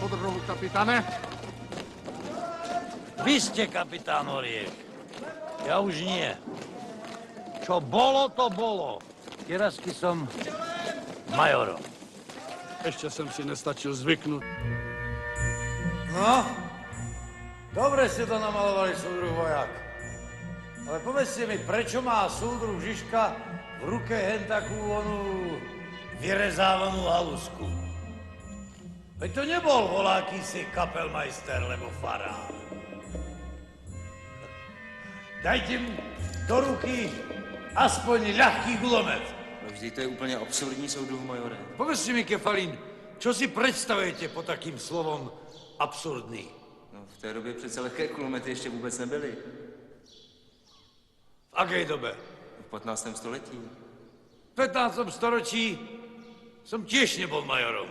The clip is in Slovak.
Soudruhu, kapitane. Vy ste kapitán Oriech. Ja už nie. Čo bolo, to bolo. Teraz som majorom. Ešte som si nestačil zvyknúť. No, dobre ste to namalovali, súdruh vojak. Ale povedzte mi, prečo má súdruh Žižka v ruke hen takú onú vyrezávanú halusku? Veď to nebol voláky si kapelmajster, lebo farár. Dajte mu do ruky aspoň ľahký gulomet. No vždyť to je úplně absurdní, soudruhu majore. Povedzte mi, Kefalín, čo si predstavujete pod takým slovom absurdný? No v té době přece lehké kulomety ještě vůbec nebyly. V akej dobe? V 15. století. V 15. storočí som tiež nebol majorom.